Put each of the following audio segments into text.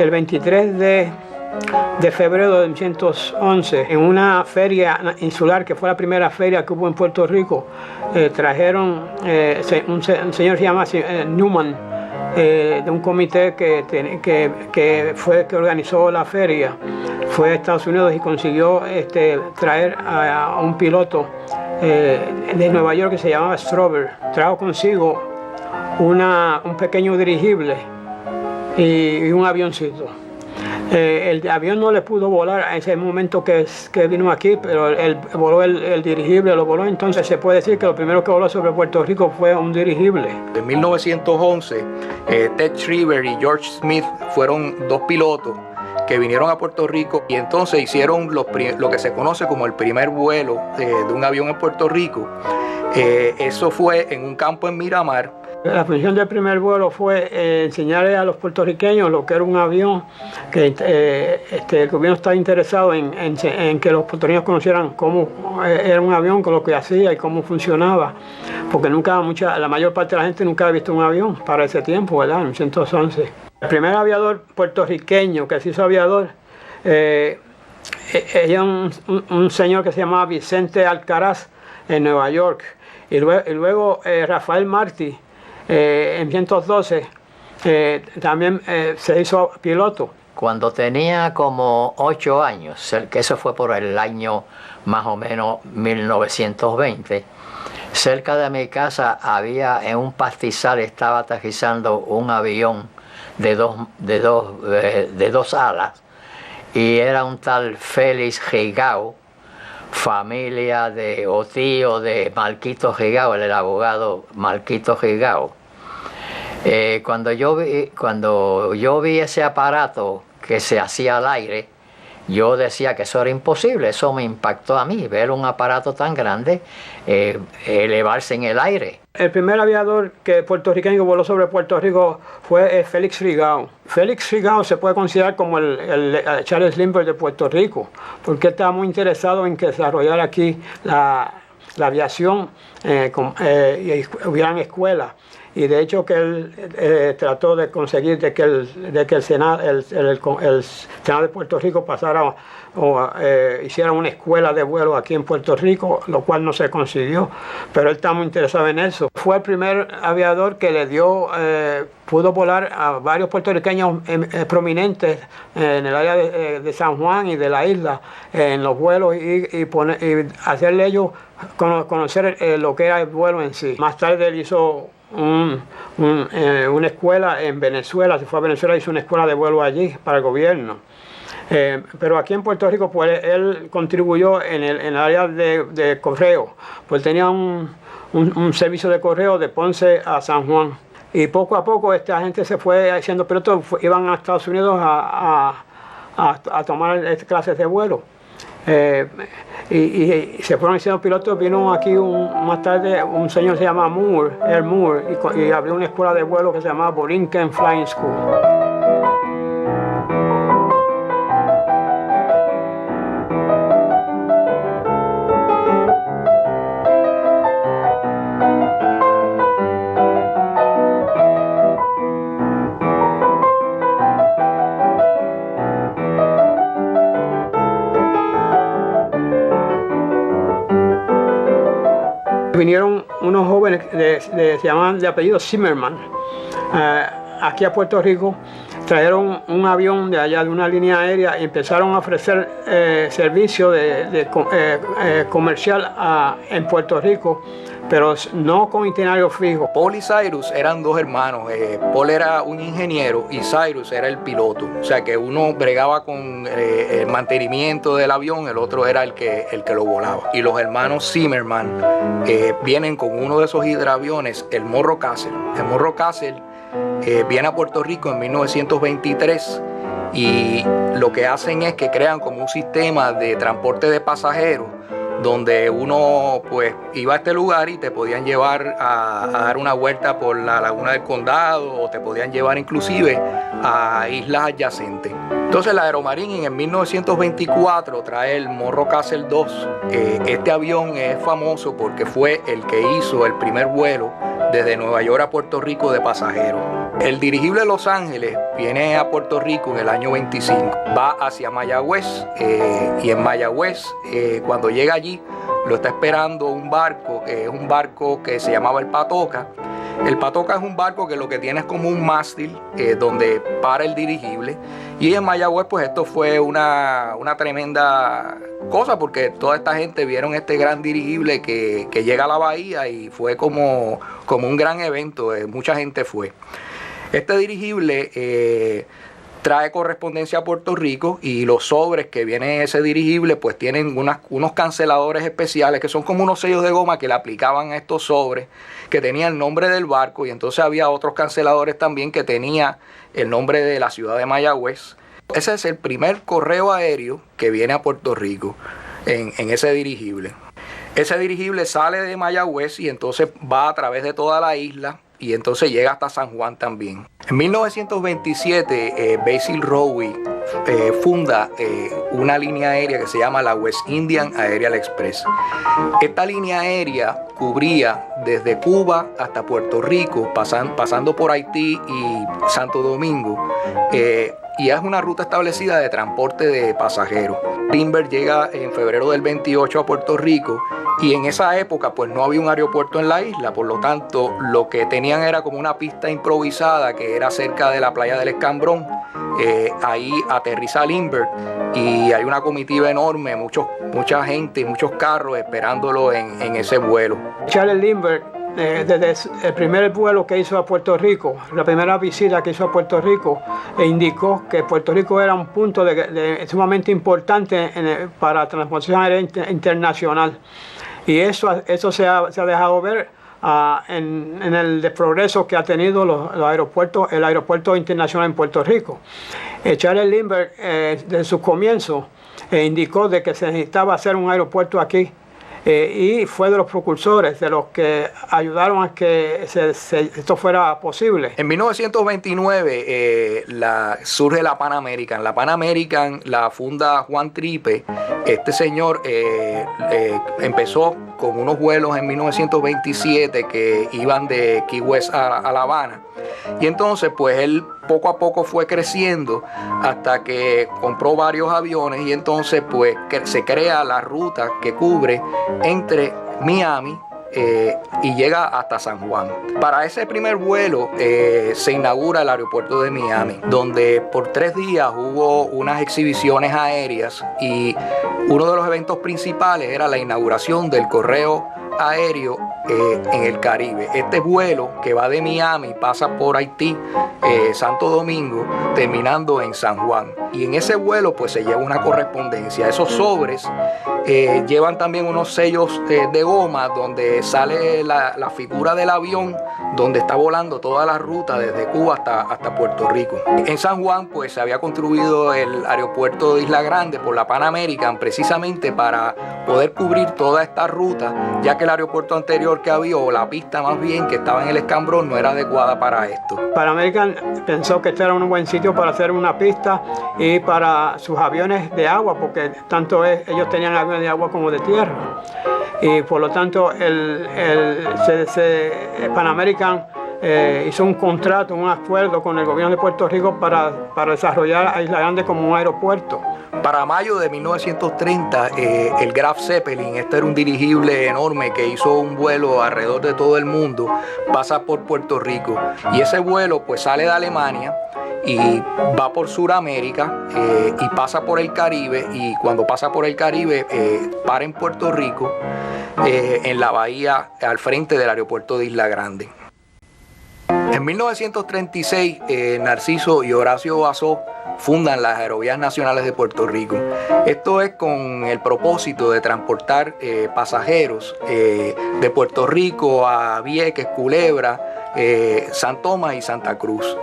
el 23 de febrero de 1911, en una feria insular, que fue la primera feria que hubo en Puerto Rico, trajeron un señor se llama Newman, de un comité que organizó la feria. Fue a Estados Unidos y consiguió traer a un piloto de Nueva York que se llamaba Strober. Trajo consigo un pequeño dirigible y un avioncito. El avión no le pudo volar en ese momento que vino aquí, pero él voló el dirigible, lo voló. Entonces se puede decir que lo primero que voló sobre Puerto Rico fue un dirigible. En 1911, Ted Shriver y George Smith fueron dos pilotos que vinieron a Puerto Rico y entonces hicieron lo que se conoce como el primer vuelo de un avión en Puerto Rico. Eso fue en un campo en Miramar. La función del primer vuelo fue enseñarle a los puertorriqueños lo que era un avión, que el gobierno estaba interesado en que los puertorriqueños conocieran cómo era un avión, con lo que hacía y cómo funcionaba, porque la mayor parte de la gente nunca había visto un avión para ese tiempo, ¿verdad? En 1911. El primer aviador puertorriqueño que se hizo aviador era un señor que se llamaba Vicente Alcaraz en Nueva York, y luego Rafael Martí en 1912 también se hizo piloto. Cuando tenía como 8 años, que eso fue por el año más o menos 1920, cerca de mi casa en un pastizal estaba aterrizando un avión de dos alas, y era un tal Félix Rigau, familia o tío de Marquito Rigau, el abogado Marquito Rigau. Cuando yo vi ese aparato que se hacía al aire, yo decía que eso era imposible. Eso me impactó a mí, ver un aparato tan grande elevarse en el aire. El primer aviador puertorriqueño que voló sobre Puerto Rico fue Félix Rigau. Félix Rigau se puede considerar como el Charles Lindbergh de Puerto Rico, porque él estaba muy interesado en que desarrollar aquí la aviación y hubieran escuelas. Y de hecho que él trató de conseguir que el Senado de Puerto Rico pasara hiciera una escuela de vuelo aquí en Puerto Rico, lo cual no se consiguió, pero él está muy interesado en eso. Fue el primer aviador que pudo volar a varios puertorriqueños prominentes en el área de San Juan y de la isla, en los vuelos, y hacerle ellos conocer lo que era el vuelo en sí. Más tarde él hizo una escuela en Venezuela, se fue a Venezuela y hizo una escuela de vuelo allí para el gobierno. Pero aquí en Puerto Rico, pues él contribuyó en el área de correo, pues tenía un servicio de correo de Ponce a San Juan. Y poco a poco esta gente se fue haciendo pilotos, iban a Estados Unidos a tomar clases de vuelo. Y se fueron haciendo pilotos. Vino aquí más tarde un señor que se llama Earl Moore, y abrió una escuela de vuelo que se llamaba Borinquen Flying School. Vinieron unos jóvenes se llamaban de apellido Zimmerman aquí a Puerto Rico, trajeron un avión de allá de una línea aérea y empezaron a ofrecer servicio comercial en Puerto Rico, pero no con itinerario fijo. Paul y Cyrus eran dos hermanos. Paul era un ingeniero y Cyrus era el piloto. O sea que uno bregaba con el mantenimiento del avión, el otro era el que lo volaba. Y los hermanos Zimmerman vienen con uno de esos hidroaviones, el Morro Castle. El Morro Castle viene a Puerto Rico en 1923 y lo que hacen es que crean como un sistema de transporte de pasajeros, donde uno pues iba a este lugar y te podían llevar a dar una vuelta por la Laguna del Condado, o te podían llevar inclusive a islas adyacentes. Entonces la Aeromarine en 1924 trae el Monroe Castle II. Este avión es famoso porque fue el que hizo el primer vuelo desde Nueva York a Puerto Rico de pasajeros. El dirigible Los Ángeles viene a Puerto Rico en el año 25, va hacia Mayagüez y en Mayagüez cuando llega allí lo está esperando un barco, es un barco que se llamaba el Patoka. El Patoka es un barco que lo que tiene es como un mástil donde para el dirigible, y en Mayagüez pues esto fue una tremenda cosa porque toda esta gente vieron este gran dirigible que llega a la bahía y fue como un gran evento, mucha gente fue. Este dirigible trae correspondencia a Puerto Rico y los sobres que viene ese dirigible pues tienen unos canceladores especiales que son como unos sellos de goma que le aplicaban a estos sobres que tenían el nombre del barco, y entonces había otros canceladores también que tenía el nombre de la ciudad de Mayagüez. Ese es el primer correo aéreo que viene a Puerto Rico en ese dirigible. Ese dirigible sale de Mayagüez y entonces va a través de toda la isla y entonces llega hasta San Juan también. En 1927 Basil Rowe funda una línea aérea que se llama la West Indian Aerial Express. Esta línea aérea cubría desde Cuba hasta Puerto Rico, pasando por Haití y Santo Domingo, y es una ruta establecida de transporte de pasajeros. Lindbergh llega en febrero del 28 a Puerto Rico y en esa época pues no había un aeropuerto en la isla, por lo tanto lo que tenían era como una pista improvisada que era cerca de la playa del Escambrón. Ahí aterriza Lindbergh y hay una comitiva enorme, mucha gente, muchos carros esperándolo en ese vuelo. Charles Lindbergh, desde el primer vuelo que hizo a Puerto Rico, la primera visita que hizo a Puerto Rico, indicó que Puerto Rico era un punto sumamente importante para la transportación aérea internacional. Y eso se ha dejado ver en el progreso que ha tenido el aeropuerto internacional en Puerto Rico. Charles Lindbergh, desde su comienzo, indicó de que se necesitaba hacer un aeropuerto aquí. Y fue de los precursores, de los que ayudaron a que esto fuera posible. En 1929 surge la Pan American. La Pan American la funda Juan Tripe. Este señor empezó con unos vuelos en 1927 que iban de Key West a La Habana. Y entonces pues él poco a poco fue creciendo hasta que compró varios aviones y entonces pues se crea la ruta que cubre entre Miami y llega hasta San Juan. Para ese primer vuelo se inaugura el aeropuerto de Miami, donde por 3 días hubo unas exhibiciones aéreas y uno de los eventos principales era la inauguración del correo aéreo en el Caribe. Este vuelo que va de Miami pasa por Haití, Santo Domingo, terminando en San Juan. Y en ese vuelo pues se lleva una correspondencia. Esos sobres llevan también unos sellos de goma donde sale la figura del avión donde está volando toda la ruta desde Cuba hasta Puerto Rico. En San Juan pues se había construido el aeropuerto de Isla Grande por la Pan American precisamente para poder cubrir toda esta ruta, ya que el aeropuerto anterior que había, o la pista más bien que estaba en el Escambrón, no era adecuada para esto. Pan American pensó que este era un buen sitio para hacer una pista y para sus aviones de agua, porque tanto ellos tenían aviones de agua como de tierra. Y por lo tanto Pan American hizo un contrato, un acuerdo con el gobierno de Puerto Rico para desarrollar a Isla Grande como un aeropuerto. Para mayo de 1930, el Graf Zeppelin, este era un dirigible enorme que hizo un vuelo alrededor de todo el mundo, pasa por Puerto Rico. Y ese vuelo pues sale de Alemania y va por Sudamérica y pasa por el Caribe, y cuando pasa por el Caribe para en Puerto Rico, en la bahía al frente del aeropuerto de Isla Grande. En 1936 Narciso y Horacio Bazó fundan las Aerovías Nacionales de Puerto Rico. Esto es con el propósito de transportar pasajeros de Puerto Rico a Vieques, Culebra, San Tomás y Santa Cruz.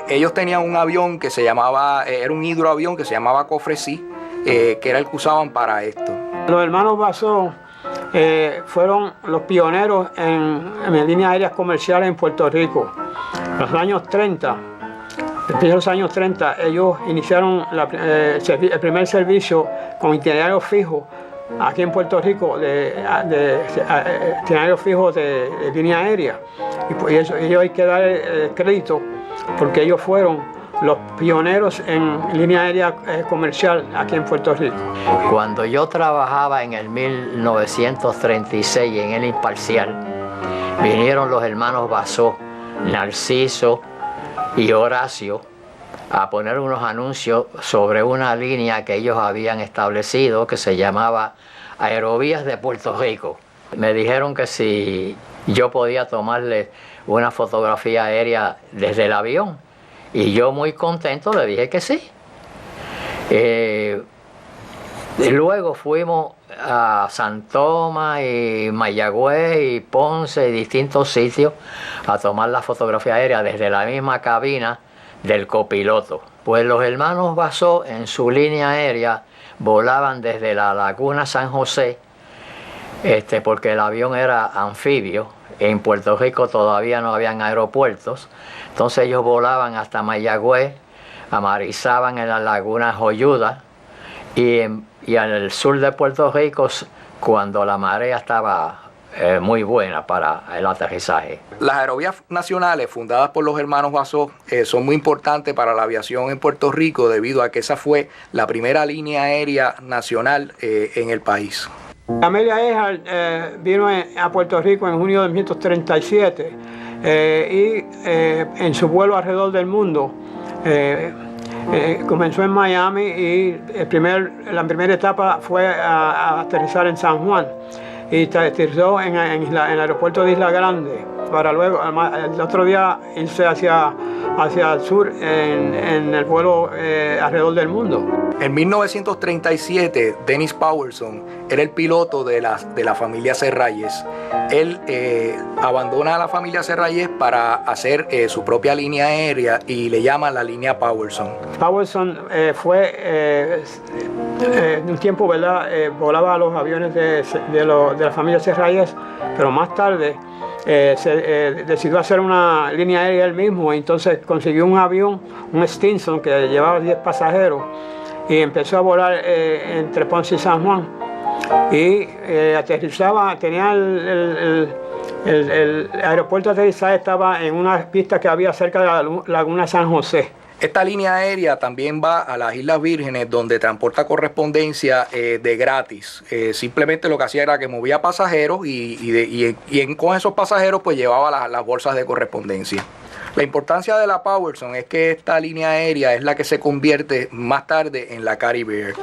Ellos tenían un avión que se llamaba, era un hidroavión que se llamaba Cofresí, que era el que usaban para esto. Los hermanos Bazó fueron los pioneros en líneas aéreas comerciales en Puerto Rico. En los años 30 Después de los años 30, ellos iniciaron el primer servicio con itinerario fijo aquí en Puerto Rico, itinerario fijo de línea aérea. Y por eso ellos hay que dar crédito porque ellos fueron los pioneros en línea aérea comercial aquí en Puerto Rico. Cuando yo trabajaba en el 1936 en el Imparcial, vinieron los hermanos Basó, Narciso y Horacio a poner unos anuncios sobre una línea que ellos habían establecido que se llamaba Aerovías de Puerto Rico. Me dijeron que si yo podía tomarle una fotografía aérea desde el avión, y yo muy contento le dije que sí. Luego fuimos a San Tomás y Mayagüez y Ponce y distintos sitios a tomar la fotografía aérea desde la misma cabina del copiloto. Pues los hermanos Basó en su línea aérea volaban desde la Laguna San José, porque el avión era anfibio. En Puerto Rico todavía no habían aeropuertos, entonces ellos volaban hasta Mayagüez, amarizaban en la Laguna Joyuda y al sur de Puerto Rico cuando la marea estaba muy buena para el aterrizaje. Las aerovías nacionales fundadas por los hermanos Basó son muy importantes para la aviación en Puerto Rico debido a que esa fue la primera línea aérea nacional en el país. Amelia Earhart vino a Puerto Rico en junio de 1937 y en su vuelo alrededor del mundo comenzó en Miami y la primera etapa fue a aterrizar en San Juan y aterrizó en el aeropuerto de Isla Grande para luego el otro día irse hacia el sur en el vuelo alrededor del mundo. En 1937, Dennis Powerson era el piloto de la familia Serrayes. Él abandona a la familia Serrayes para hacer su propia línea aérea y le llaman la línea Powerson. Powerson fue un tiempo, ¿verdad? Volaba a los aviones de la familia Serrayes, pero más tarde decidió hacer una línea aérea él mismo, y entonces consiguió un avión, un Stinson que llevaba 10 pasajeros y empezó a volar entre Ponce y San Juan y aterrizaba, tenía el aeropuerto de aterrizaje estaba en una pista que había cerca de la Laguna San José. Esta línea aérea también va a las Islas Vírgenes, donde transporta correspondencia de gratis. Simplemente lo que hacía era que movía pasajeros y con esos pasajeros pues llevaba las bolsas de correspondencia. La importancia de la Powerson es que esta línea aérea es la que se convierte más tarde en la Caribe Air.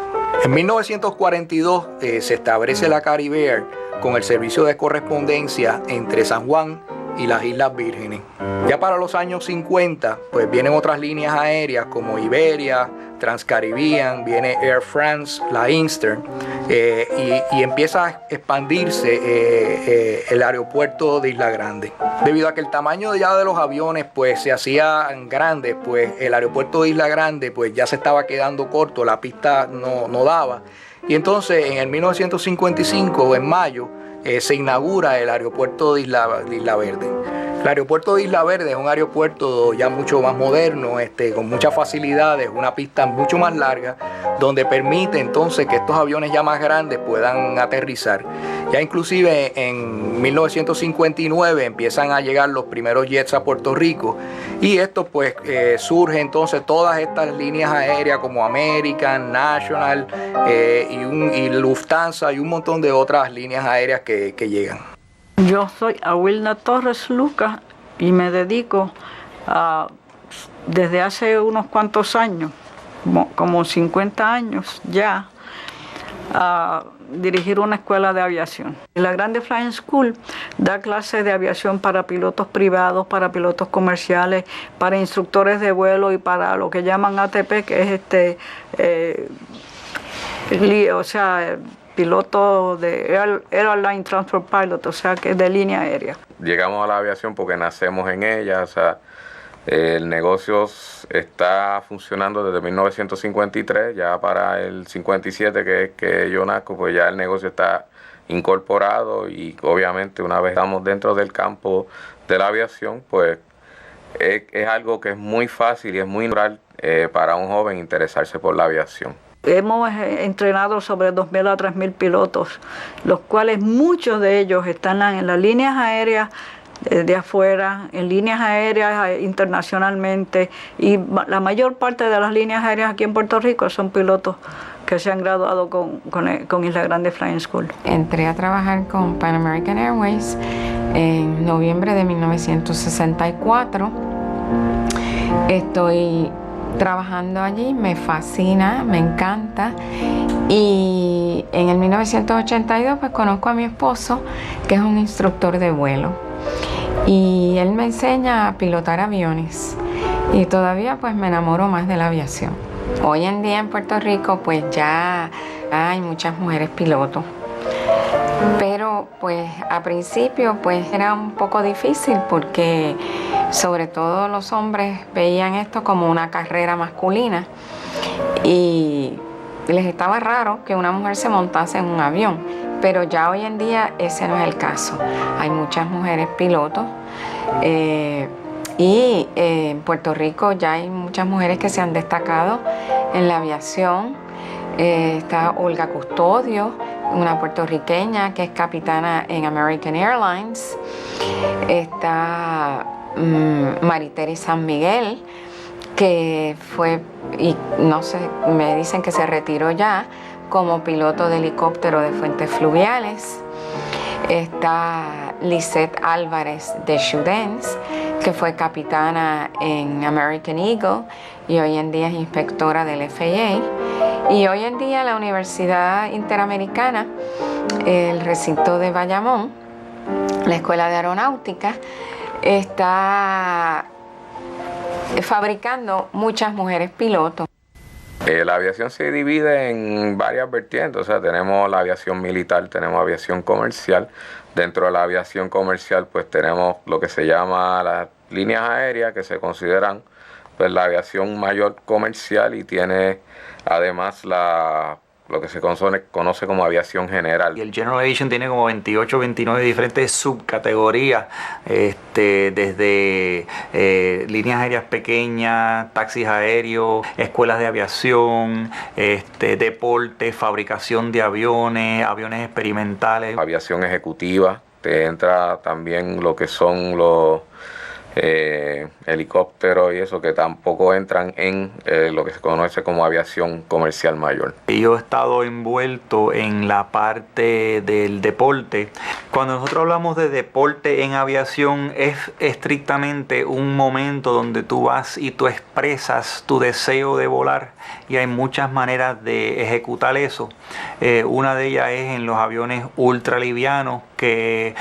En 1942 se establece la Caribe Air con el servicio de correspondencia entre San Juan y las Islas Vírgenes. Ya para los años 50, pues vienen otras líneas aéreas como Iberia, Transcaribbean, viene Air France, la Eastern, y empieza a expandirse el aeropuerto de Isla Grande. Debido a que el tamaño ya de los aviones pues se hacían grandes, pues el aeropuerto de Isla Grande pues ya se estaba quedando corto, la pista no daba. Y entonces en el 1955, en mayo, se inaugura el aeropuerto de Isla Verde. El aeropuerto de Isla Verde es un aeropuerto ya mucho más moderno, con muchas facilidades, una pista mucho más larga, donde permite entonces que estos aviones ya más grandes puedan aterrizar. Ya inclusive en 1959 empiezan a llegar los primeros jets a Puerto Rico y esto pues surge entonces todas estas líneas aéreas como American, National y Lufthansa y un montón de otras líneas aéreas que llegan. Yo soy Awilna Torres Lucas y me dedico desde hace unos cuantos años, como 50 años ya, a dirigir una escuela de aviación. La Grande Flying School da clases de aviación para pilotos privados, para pilotos comerciales, para instructores de vuelo y para lo que llaman ATP, que es piloto de Airline Transport Pilot, o sea que es de línea aérea. Llegamos a la aviación porque nacemos en ella, o sea, el negocio está funcionando desde 1953, ya para el 57 que yo nazco, pues ya el negocio está incorporado y obviamente una vez estamos dentro del campo de la aviación, pues es algo que es muy fácil y es muy natural para un joven interesarse por la aviación. Hemos entrenado sobre 2.000 a 3.000 pilotos, los cuales muchos de ellos están en las líneas aéreas de afuera, en líneas aéreas internacionalmente, y la mayor parte de las líneas aéreas aquí en Puerto Rico son pilotos que se han graduado con Isla Grande Flying School. Entré a trabajar con Pan American Airways en noviembre de 1964. Estoy trabajando allí, me fascina, me encanta, y en el 1982 pues conozco a mi esposo, que es un instructor de vuelo, y él me enseña a pilotar aviones, y todavía pues me enamoro más de la aviación. Hoy en día en Puerto Rico pues ya hay muchas mujeres pilotos, pero pues a principio pues era un poco difícil porque sobre todo los hombres veían esto como una carrera masculina y les estaba raro que una mujer se montase en un avión, pero ya hoy en día ese no es el caso. Hay muchas mujeres pilotos y en Puerto Rico ya hay muchas mujeres que se han destacado en la aviación. Está Olga Custodio, una puertorriqueña que es capitana en American Airlines. Está Mariteri San Miguel, que fue, y no sé, me dicen que se retiró ya como piloto de helicóptero de fuentes fluviales. Está Lisette Álvarez de Chudens, que fue capitana en American Eagle y hoy en día es inspectora del FAA. Y hoy en día la Universidad Interamericana, el recinto de Bayamón, la Escuela de Aeronáutica, está fabricando muchas mujeres pilotos. La aviación se divide en varias vertientes, o sea, tenemos la aviación militar, tenemos aviación comercial. Dentro de la aviación comercial pues tenemos lo que se llama las líneas aéreas, que se consideran pues la aviación mayor comercial, y tiene además lo que se conoce como aviación general. Y el General Aviation tiene como 28 o 29 diferentes subcategorías, desde líneas aéreas pequeñas, taxis aéreos, escuelas de aviación, deporte, fabricación de aviones, aviones experimentales. Aviación ejecutiva, te entra también lo que son los helicópteros y eso, que tampoco entran en lo que se conoce como aviación comercial mayor. Yo he estado envuelto en la parte del deporte. Cuando nosotros hablamos de deporte en aviación, es estrictamente un momento donde tú vas y tú expresas tu deseo de volar, y hay muchas maneras de ejecutar eso. Una de ellas es en los aviones ultralivianos, que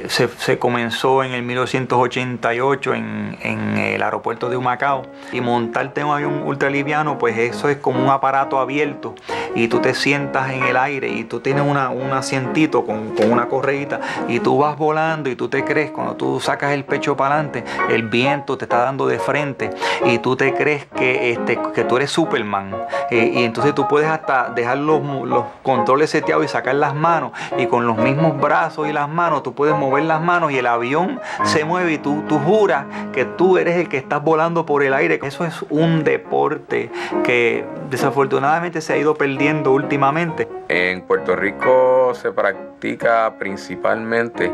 se comenzó en el 1988 en el aeropuerto de Humacao, y montarte en un avión ultraliviano, pues eso es como un aparato abierto y tú te sientas en el aire y tú tienes un asientito con una correíta y tú vas volando, y tú te crees, cuando tú sacas el pecho para adelante, el viento te está dando de frente y tú te crees que tú eres Superman, y entonces tú puedes hasta dejar los controles seteados y sacar las manos, y con los mismos brazos y las manos tú puedes mover las manos y el avión se mueve, y tú juras que tú eres el que estás volando por el aire. Eso es un deporte que desafortunadamente se ha ido perdiendo últimamente. En Puerto Rico se practica principalmente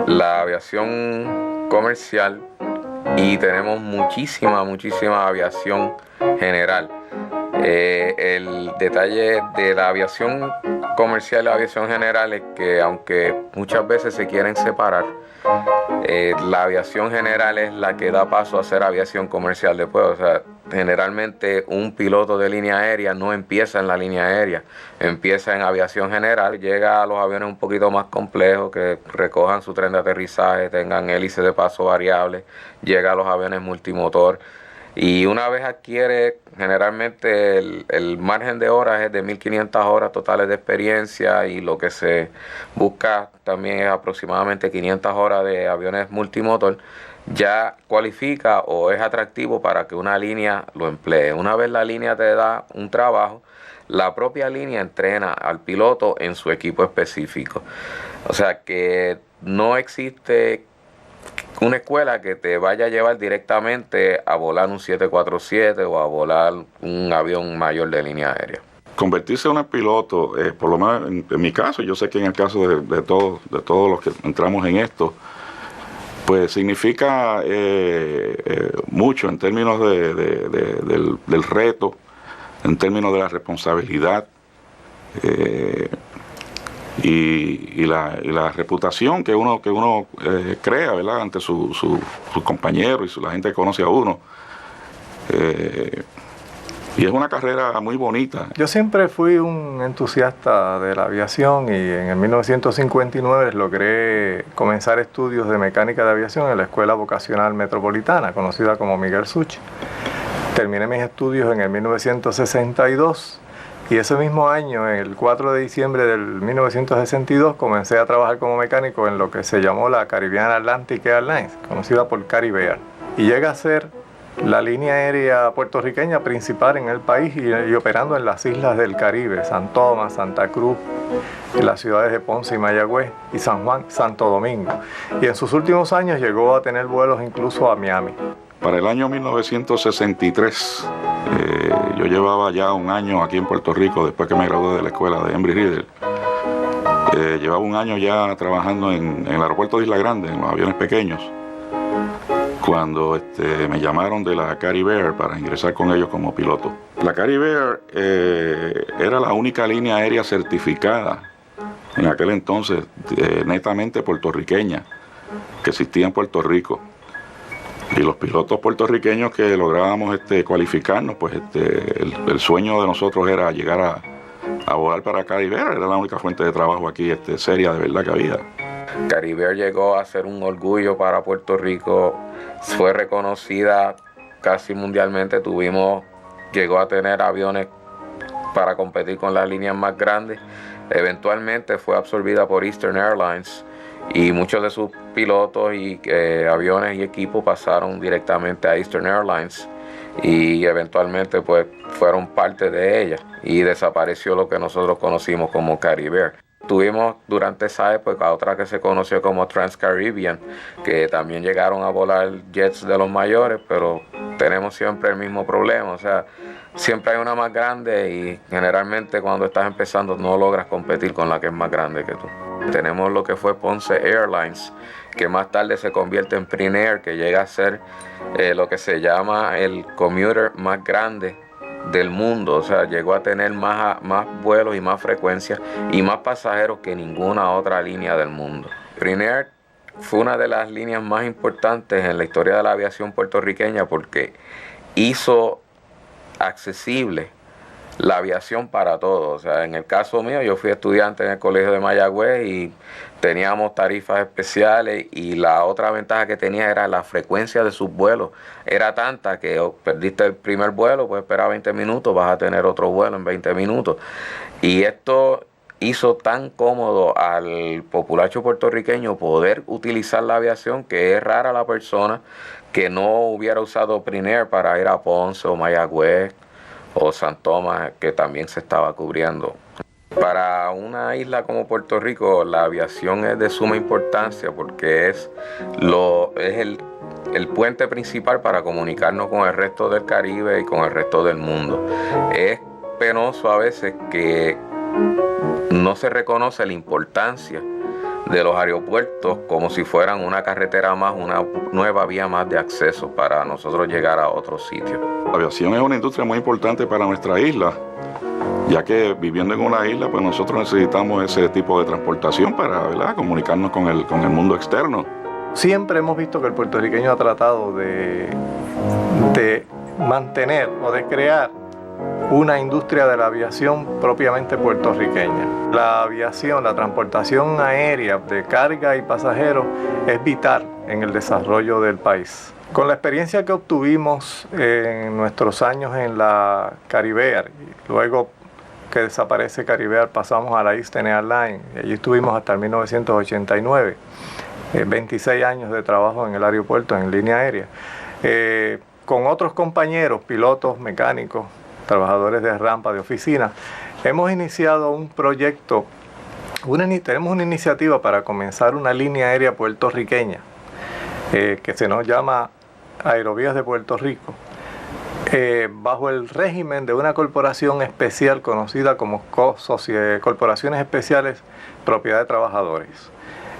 la aviación comercial, y tenemos muchísima aviación general. El detalle de la aviación comercial y la aviación general es que, aunque muchas veces se quieren separar, la aviación general es la que da paso a hacer aviación comercial después. O sea, generalmente un piloto de línea aérea no empieza en la línea aérea, empieza en aviación general, llega a los aviones un poquito más complejos, que recojan su tren de aterrizaje, tengan hélices de paso variables, llega a los aviones multimotor. Y una vez adquiere, generalmente el margen de horas es de 1.500 horas totales de experiencia, y lo que se busca también es aproximadamente 500 horas de aviones multimotor, ya cualifica o es atractivo para que una línea lo emplee. Una vez la línea te da un trabajo, la propia línea entrena al piloto en su equipo específico. O sea que no existe una escuela que te vaya a llevar directamente a volar un 747 o a volar un avión mayor de línea aérea. Convertirse en un piloto, por lo menos en mi caso, yo sé que en el caso de todos los que entramos en esto, pues significa mucho en términos del reto, en términos de la responsabilidad y la reputación que uno crea, ¿verdad?, ante sus compañeros y la gente que conoce a uno. Y es una carrera muy bonita. Yo siempre fui un entusiasta de la aviación y en el 1959 logré comenzar estudios de mecánica de aviación en la Escuela Vocacional Metropolitana, conocida como Miguel Such. Terminé mis estudios en el 1962 y ese mismo año, el 4 de diciembre del 1962, comencé a trabajar como mecánico en lo que se llamó la Caribbean Atlantic Airlines, conocida por Caribe. Y llega a ser la línea aérea puertorriqueña principal en el país y operando en las islas del Caribe, San Tomás, Santa Cruz, en las ciudades de Ponce y Mayagüez, y San Juan, Santo Domingo. Y en sus últimos años llegó a tener vuelos incluso a Miami. Para el año 1963, yo llevaba ya un año aquí en Puerto Rico, después que me gradué de la escuela de Embry-Riddle. Llevaba un año ya trabajando en el aeropuerto de Isla Grande, en los aviones pequeños, cuando me llamaron de la Caribe Air para ingresar con ellos como piloto. La Caribe Air era la única línea aérea certificada en aquel entonces, netamente puertorriqueña, que existía en Puerto Rico. Y los pilotos puertorriqueños que lográbamos cualificarnos, pues el sueño de nosotros era llegar a volar para Caribe Air. Era la única fuente de trabajo aquí seria de verdad que había. Caribe Air llegó a ser un orgullo para Puerto Rico, fue reconocida casi mundialmente, llegó a tener aviones para competir con las líneas más grandes. Eventualmente fue absorbida por Eastern Airlines y muchos de sus pilotos y aviones y equipos pasaron directamente a Eastern Airlines y eventualmente pues fueron parte de ella y desapareció lo que nosotros conocimos como Caribe Air. Tuvimos durante esa época otra que se conoció como Transcaribbean, que también llegaron a volar jets de los mayores, pero tenemos siempre el mismo problema, o sea, siempre hay una más grande y generalmente cuando estás empezando no logras competir con la que es más grande que tú. Tenemos lo que fue Ponce Airlines, que más tarde se convierte en Prinair, que llega a ser lo que se llama el commuter más grande del mundo, o sea, llegó a tener más vuelos y más frecuencia y más pasajeros que ninguna otra línea del mundo. Prinair fue una de las líneas más importantes en la historia de la aviación puertorriqueña porque hizo accesible la aviación para todos. O sea, en el caso mío, yo fui estudiante en el colegio de Mayagüez y teníamos tarifas especiales y la otra ventaja que tenía era la frecuencia de sus vuelos. Era tanta que perdiste el primer vuelo, pues espera 20 minutos, vas a tener otro vuelo en 20 minutos. Y esto hizo tan cómodo al populacho puertorriqueño poder utilizar la aviación que es rara la persona que no hubiera usado Prinair para ir a Ponce o Mayagüez o San Tomás, que también se estaba cubriendo. Para una isla como Puerto Rico, la aviación es de suma importancia porque es el puente principal para comunicarnos con el resto del Caribe y con el resto del mundo. Es penoso a veces que no se reconoce la importancia de los aeropuertos como si fueran una carretera más, una nueva vía más de acceso para nosotros llegar a otros sitios. La aviación es una industria muy importante para nuestra isla, ya que viviendo en una isla, pues nosotros necesitamos ese tipo de transportación para, ¿verdad?, comunicarnos con el mundo externo. Siempre hemos visto que el puertorriqueño ha tratado de mantener o de crear una industria de la aviación propiamente puertorriqueña. La aviación, la transportación aérea de carga y pasajeros es vital en el desarrollo del país. Con la experiencia que obtuvimos en nuestros años en la Caribe Air, luego que desaparece Caribe Air pasamos a la Eastern Airlines, y allí estuvimos hasta el 1989, 26 años de trabajo en el aeropuerto en línea aérea, con otros compañeros, pilotos, mecánicos, trabajadores de rampa, de oficina, hemos iniciado un proyecto, tenemos una iniciativa para comenzar una línea aérea puertorriqueña que se nos llama Aerovías de Puerto Rico, bajo el régimen de una corporación especial conocida como Corporaciones Especiales Propiedad de Trabajadores.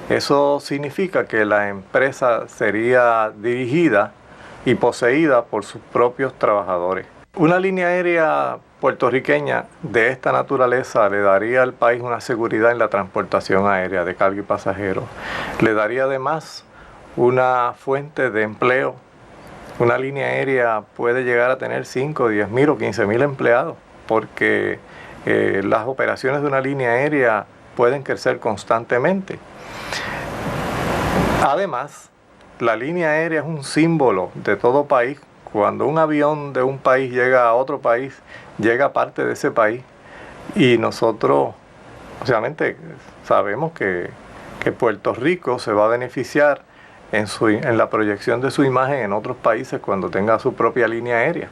Eso significa que la empresa sería dirigida y poseída por sus propios trabajadores. Una línea aérea puertorriqueña de esta naturaleza le daría al país una seguridad en la transportación aérea de carga y pasajeros. Le daría además una fuente de empleo. Una línea aérea puede llegar a tener 5, 10,000 o 15,000 empleados, porque las operaciones de una línea aérea pueden crecer constantemente. Además, la línea aérea es un símbolo de todo país. Cuando un avión de un país llega a otro país, llega a parte de ese país, y nosotros, obviamente, sabemos que Puerto Rico se va a beneficiar en la proyección de su imagen en otros países cuando tenga su propia línea aérea.